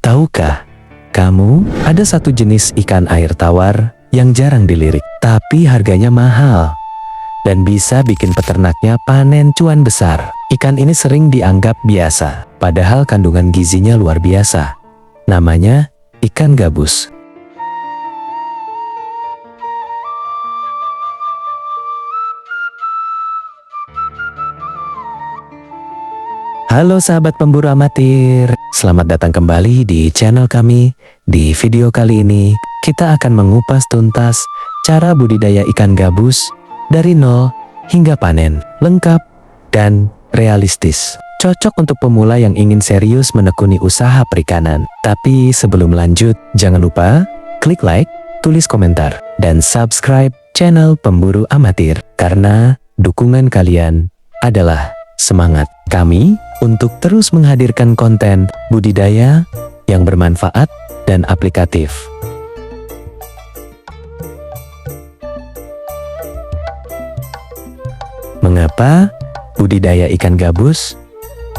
Tahukah kamu, ada satu jenis ikan air tawar yang jarang dilirik, tapi harganya mahal dan bisa bikin peternaknya panen cuan besar. Ikan ini sering dianggap biasa, padahal kandungan gizinya luar biasa. Namanya ikan gabus. Halo sahabat pemburu amatir, selamat datang kembali di channel kami. Di video kali ini, kita akan mengupas tuntas cara budidaya ikan gabus dari nol hingga panen, lengkap dan realistis. Cocok untuk pemula yang ingin serius menekuni usaha perikanan. Tapi sebelum lanjut, jangan lupa klik like, tulis komentar, dan subscribe channel pemburu amatir. Karena dukungan kalian adalah semangat kami untuk terus menghadirkan konten budidaya yang bermanfaat dan aplikatif. Mengapa budidaya ikan gabus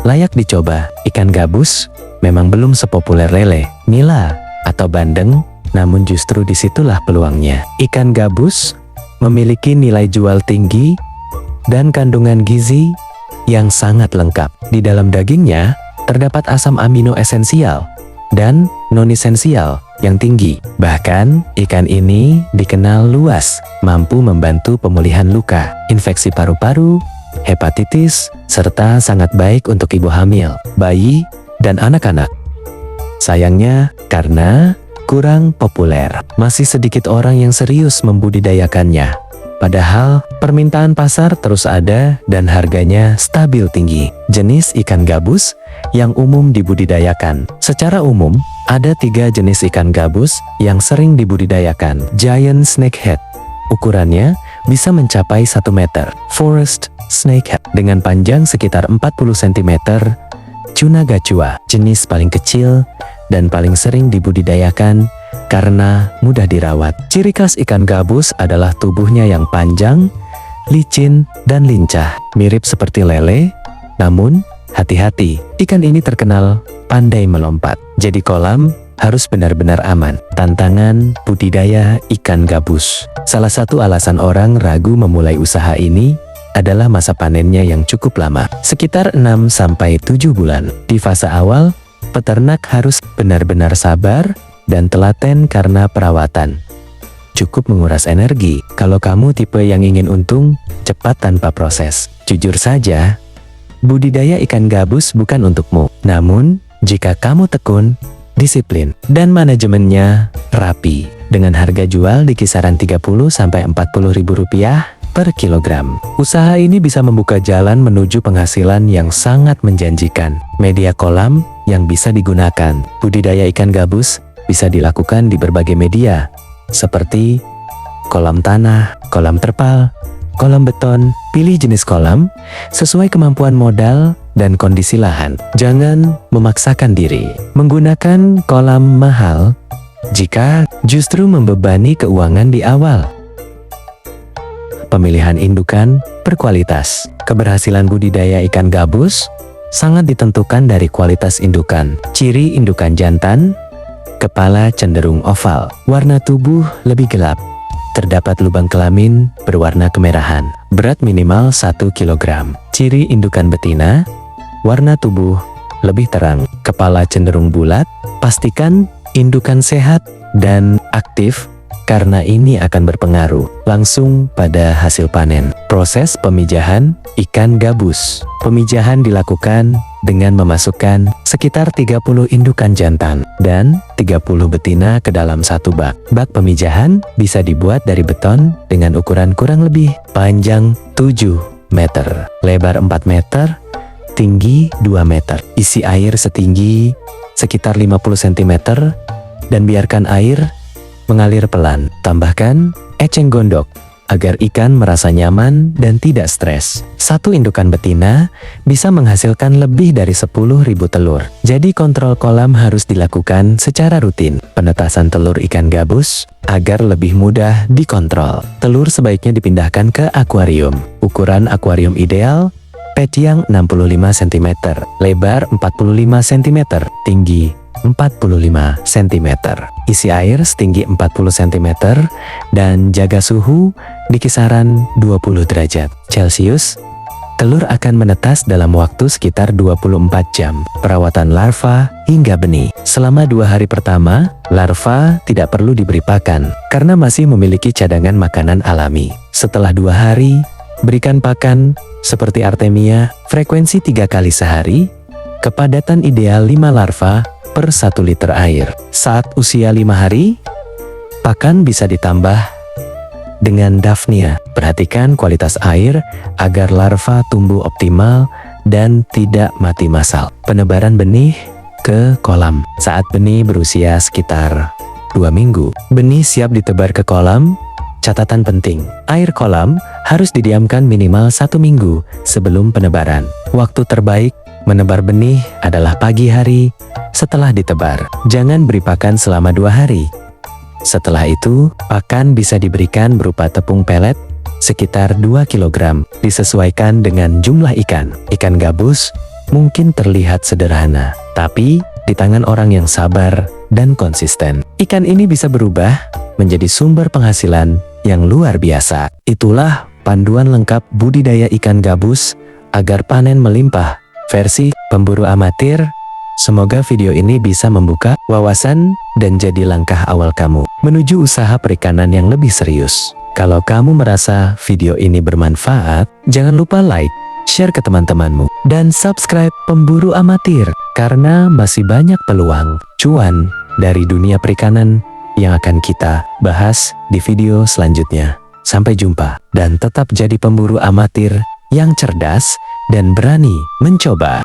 layak dicoba? Ikan gabus memang belum sepopuler lele, nila, atau bandeng, namun justru disitulah peluangnya. Ikan gabus memiliki nilai jual tinggi dan kandungan gizi yang sangat lengkap. Di dalam dagingnya terdapat asam amino esensial dan non-esensial yang tinggi. Bahkan, ikan ini dikenal luas, mampu membantu pemulihan luka, infeksi paru-paru, hepatitis, serta sangat baik untuk ibu hamil, bayi, dan anak-anak. Sayangnya, karena kurang populer, masih sedikit orang yang serius membudidayakannya. Padahal, permintaan pasar terus ada dan harganya stabil tinggi. Jenis ikan gabus yang umum dibudidayakan. Secara umum, ada 3 jenis ikan gabus yang sering dibudidayakan. Giant snakehead, ukurannya bisa mencapai 1 meter. Forest snakehead, dengan panjang sekitar 40 cm. Tuna gacua, jenis paling kecil dan paling sering dibudidayakan karena mudah dirawat. Ciri khas ikan gabus adalah tubuhnya yang panjang, licin, dan lincah. Mirip seperti lele, namun hati-hati, ikan ini terkenal pandai melompat. Jadi kolam harus benar-benar aman. Tantangan budidaya ikan gabus. Salah satu alasan orang ragu memulai usaha ini adalah masa panennya yang cukup lama, sekitar 6-7 bulan. Di fase awal, peternak harus benar-benar sabar dan telaten karena perawatan cukup menguras energi. Kalau kamu tipe yang ingin untung cepat tanpa proses, jujur saja, budidaya ikan gabus bukan untukmu. Namun, jika kamu tekun, disiplin, dan manajemennya rapi, dengan harga jual di kisaran Rp30.000–Rp40.000 per kilogram, usaha ini bisa membuka jalan menuju penghasilan yang sangat menjanjikan. Media kolam yang bisa digunakan. Budidaya ikan gabus bisa dilakukan di berbagai media, seperti kolam tanah, kolam terpal, kolam beton. Pilih jenis kolam sesuai kemampuan modal dan kondisi lahan. Jangan memaksakan diri menggunakan kolam mahal jika justru membebani keuangan di awal. Pemilihan indukan berkualitas. Keberhasilan budidaya ikan gabus sangat ditentukan dari kualitas indukan. Ciri indukan jantan: kepala cenderung oval, warna tubuh lebih gelap, terdapat lubang kelamin berwarna kemerahan, berat minimal 1 kg. Ciri indukan betina: warna tubuh lebih terang, kepala cenderung bulat. Pastikan indukan sehat dan aktif, karena ini akan berpengaruh langsung pada hasil panen. Proses pemijahan ikan gabus. Pemijahan dilakukan dengan memasukkan sekitar 30 indukan jantan dan 30 betina ke dalam satu bak. Bak pemijahan bisa dibuat dari beton dengan ukuran kurang lebih panjang 7 meter, lebar 4 meter, tinggi 2 meter. Isi air setinggi sekitar 50 cm dan biarkan air mengalir pelan. Tambahkan eceng gondok agar ikan merasa nyaman dan tidak stres. Satu indukan betina bisa menghasilkan lebih dari 10.000 telur. Jadi kontrol kolam harus dilakukan secara rutin. Penetasan telur ikan gabus agar lebih mudah dikontrol. Telur sebaiknya dipindahkan ke akuarium. Ukuran akuarium ideal: panjang 65 cm, lebar 45 cm, tinggi 45 cm. Isi air setinggi 40 cm dan jaga suhu di kisaran 20 derajat Celcius. Telur akan menetas dalam waktu sekitar 24 jam. Perawatan larva hingga benih. Selama 2 hari pertama, larva tidak perlu diberi pakan karena masih memiliki cadangan makanan alami. Setelah 2 hari, berikan pakan seperti Artemia, frekuensi 3 kali sehari, kepadatan ideal 5 larva per 1 liter air. Saat usia 5 hari, pakan bisa ditambah dengan Daphnia. Perhatikan kualitas air agar larva tumbuh optimal dan tidak mati massal. Penebaran benih ke kolam. Saat benih berusia sekitar 2 minggu, benih siap ditebar ke kolam. Catatan penting, air kolam harus didiamkan minimal 1 minggu sebelum penebaran. Waktu terbaik menebar benih adalah pagi hari setelah ditebar. Jangan beri pakan selama 2 hari. Setelah itu, pakan bisa diberikan berupa tepung pelet sekitar 2 kg, disesuaikan dengan jumlah ikan. Ikan gabus mungkin terlihat sederhana, tapi di tangan orang yang sabar dan konsisten, ikan ini bisa berubah menjadi sumber penghasilan yang luar biasa. Itulah panduan lengkap budidaya ikan gabus agar panen melimpah, versi pemburu amatir. Semoga video ini bisa membuka wawasan dan jadi langkah awal kamu menuju usaha perikanan yang lebih serius. Kalau kamu merasa video ini bermanfaat, jangan lupa like, share ke teman-temanmu, dan subscribe pemburu amatir, karena masih banyak peluang cuan dari dunia perikanan yang akan kita bahas di video selanjutnya. Sampai jumpa, dan tetap jadi pemburu amatir yang cerdas dan berani mencoba.